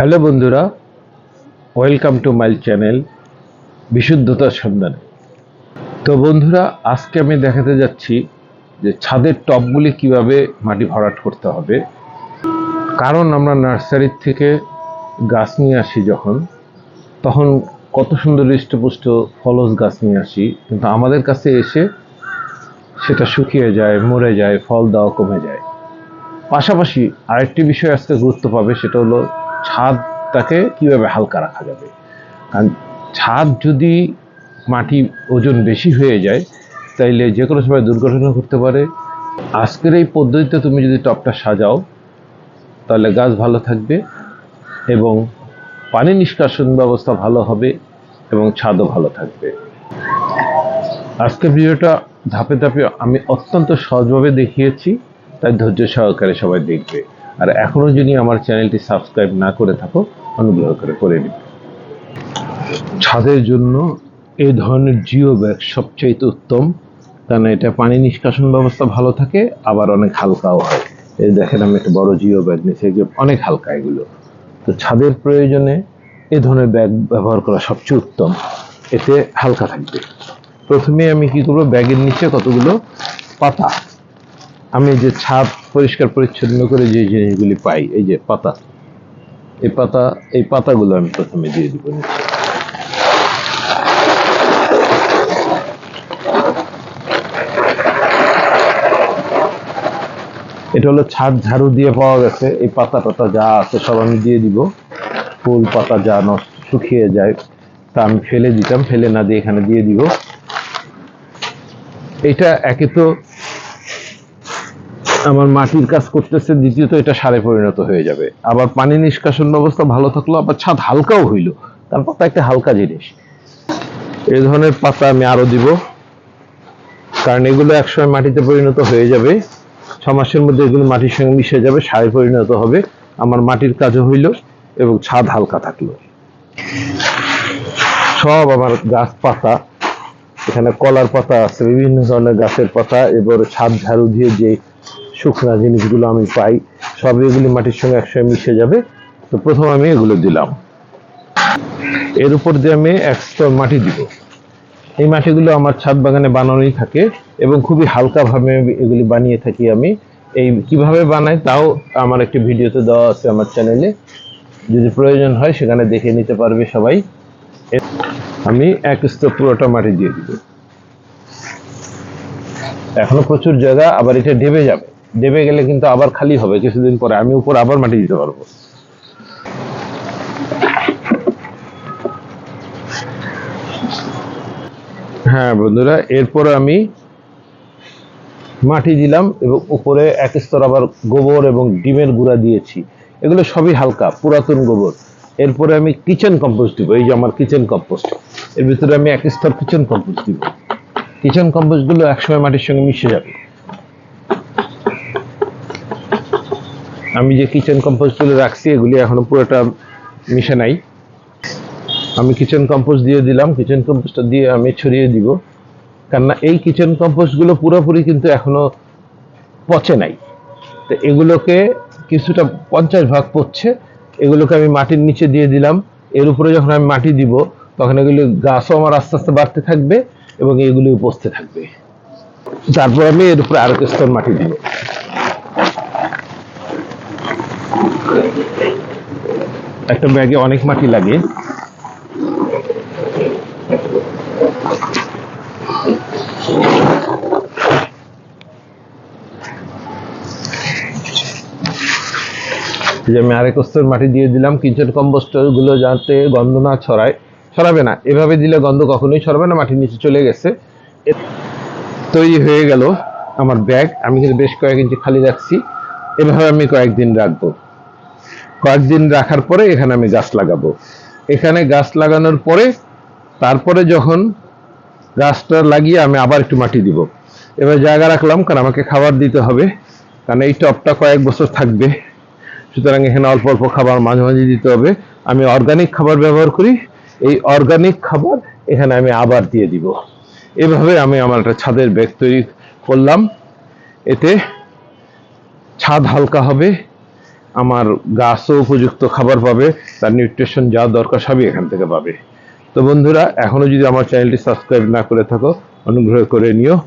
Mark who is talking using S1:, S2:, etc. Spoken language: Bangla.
S1: হ্যালো বন্ধুরা, ওয়েলকাম টু মাই চ্যানেল বিশুদ্ধতার সন্ধানে। তো বন্ধুরা, আজকে আমি দেখাতে যাচ্ছি যে ছাদের টবগুলি কিভাবে মাটি ভরাট করতে হবে। কারণ আমরা নার্সারির থেকে গাছ নিয়ে আসি তখন কত সুন্দর হৃষ্টপুষ্ট ফলজ গাছ নিয়ে আসি, কিন্তু আমাদের কাছে এসে সেটা শুকিয়ে যায়, মরে যায়, ফল দেওয়া কমে যায়। পাশাপাশি আরেকটি বিষয় আজকে গুরুত্ব পাবে, সেটা হলো ছাদটাকে কিভাবে হালকা রাখা যাবে। কারণ ছাদ যদি মাটি ওজন বেশি হয়ে যায় তাইলে যে কোনো সময় দুর্ঘটনা ঘটতে পারে। আজকের এই পদ্ধতিতে তুমি যদি টবটা সাজাও তাহলে গাছ ভালো থাকবে এবং পানি নিষ্কাশন ব্যবস্থা ভালো হবে এবং ছাদও ভালো থাকবে। আজকের ভিডিওটা ধাপে ধাপে আমি অত্যন্ত সহজভাবে দেখিয়েছি, তাই ধৈর্য সহকারে সবাই দেখবে। আর এখনও যদি আমার চ্যানেলটি সাবস্ক্রাইব না করে থাকো, অনুগ্রহ করে নিবে। ছাদের জন্য এই ধরনের জিও ব্যাগ সবচেয়ে উত্তম, কারণ এটা পানি নিষ্কাশন ব্যবস্থা ভালো থাকে, আবার অনেক হালকাও হয়। এই দেখেন, আমি একটা বড় জিও ব্যাগ নিয়েছি, অনেক হালকা এগুলো। তো ছাদের প্রয়োজনে এই ধরনের ব্যাগ ব্যবহার করা সবচেয়ে উত্তম, এতে হালকা থাকবে। প্রথমে আমি কি করবো, ব্যাগের নিচে কতগুলো পাতা, আমি যে ছাদ পরিষ্কার পরিচ্ছন্ন করে যে জিনিসগুলি পাই, এই যে পাতা, এই পাতাগুলো আমি প্রথমে দিয়ে দিব নিচে। এটা হলো ছাদ ঝাড়ু দিয়ে পাওয়া গেছে। এই পাতা টাতা যা আছে সব আমি দিয়ে দিব। ফুল পাতা যা নষ্ট শুকিয়ে যায় তা আমি ফেলে দিতাম, ফেলে না দিয়ে এখানে দিয়ে দিব। এটা একে তো আমার মাটির কাজ করতেছে, দ্বিতীয়ত এটা সারে পরিণত হয়ে যাবে। আবার পানি নিষ্কাশন ব্যবস্থা ভালো থাকলো, আবার ছাদ হালকাও হইলো, কারণ পাতা একটা হালকা জিনিস। এই ধরনের পাতা আমি আরো দিব, কারণ এগুলো একসময় মাটিতে পরিণত হয়ে যাবে। 6 মাসের মধ্যে এগুলো মাটির সঙ্গে মিশে যাবে, সারে পরিণত হবে। আমার মাটির কাজও হইল এবং ছাদ হালকা থাকলো। সব আমার গাছ পাতা, এখানে কলার পাতা আছে, বিভিন্ন ধরনের গাছের পাতা। এবার ছাদ ঝাড়ু দিয়ে যে শুকনা জিনিসগুলো আমি পাই, সব এগুলি মাটির সঙ্গে একসঙ্গে মিশে যাবে। তো প্রথম আমি এগুলো দিলাম, এর উপর দিয়ে আমি 1 স্তর মাটি দিব। এই মাটিগুলো আমার ছাদ বাগানে বানানোই থাকে এবং খুবই হালকাভাবে এগুলি বানিয়ে থাকি আমি। এই কিভাবে বানাই তাও আমার একটি ভিডিওতে দেওয়া আছে আমার চ্যানেলে, যদি প্রয়োজন হয় সেখানে দেখে নিতে পারবে সবাই। আমি 1 স্তর পুরোটা মাটি দিয়ে দিব। এখনো প্রচুর জায়গা, আবার এটা ডেবে যাবে, ডেবে গেলে কিন্তু আবার খালি হবে কিছুদিন পরে, আমি উপর আবার মাটি দিতে পারবো। হ্যাঁ বন্ধুরা, এরপরে আমি মাটি দিলাম এবং উপরে 1 স্তর আবার গোবর এবং ডিমের গুঁড়া দিয়েছি। এগুলো সবই হালকা পুরাতন গোবর। এরপরে আমি কিচেন কম্পোস্ট দিব, এই যে আমার কিচেন কম্পোস্ট, এর ভিতরে আমি 1 স্তর কিচেন কম্পোস্ট দিব। কিচেন কম্পোস্ট গুলো একসময় মাটির সঙ্গে মিশে যাবে। আমি যে কিচেন কম্পোস্ট গুলো রাখছি এগুলি এখনো পুরোটা মিশে নাই। আমি কিচেন কম্পোস্ট দিয়ে দিলাম, কিচেন কম্পোস্টটা দিয়ে আমি ছড়িয়ে দিব, কেননা এই কিচেন কম্পোস্ট গুলো পুরোপুরি কিন্তু এখনো পচে নাই। তো এগুলোকে কিছুটা 50 ভাগ পচছে, এগুলোকে আমি মাটির নিচে দিয়ে দিলাম। এর উপরে যখন আমি মাটি দিব তখন এগুলি গাছও আমার আস্তে আস্তে বাড়তে থাকবে এবং এগুলি পচতে থাকবে। তারপর আমি এর উপরে আরো স্তর মাটি দিব। একটা ব্যাগে অনেক মাটি লাগে, আমি 1 স্তর মাটি দিয়ে দিলাম। কিচেন কম্পোস্ট গুলো যাতে গন্ধ না ছড়ায়, ছড়াবে না, এভাবে দিলে গন্ধ কখনোই ছড়াবে না, মাটির নিচে চলে গেছে। তৈরি হয়ে গেল আমার ব্যাগ। আমি কিন্তু বেশ কয়েক ইঞ্চি খালি রাখছি। এভাবে আমি কয়েকদিন রাখবো। কয়েকদিন রাখার পরে এখানে আমি গাছ লাগাবো। এখানে গাছ লাগানোর পরে তারপরে যখন গাছটা লাগিয়ে আমি আবার একটু মাটি দিব। এবার জায়গা রাখলাম, কারণ আমাকে খাবার দিতে হবে, কারণ এই টবটা কয়েক বছর থাকবে। সুতরাং এখানে অল্প অল্প খাবার মাঝে মাঝে দিতে হবে। আমি অর্গানিক খাবার ব্যবহার করি, এই অর্গানিক খাবার এখানে আমি আবার দিয়ে দিব। এভাবে আমি আমার একটা ছাদের ব্যাগ তৈরি করলাম। এতে ছাদ হালকা হবে, আমার গাছও উপযুক্ত খাবার পাবে, তার নিউট্রিশন যা দরকার সবই এখান থেকে পাবে। তো বন্ধুরা, এখনো যদি আমার চ্যানেলটি সাবস্ক্রাইব না করে থাকো, অনুগ্রহ করে নিও।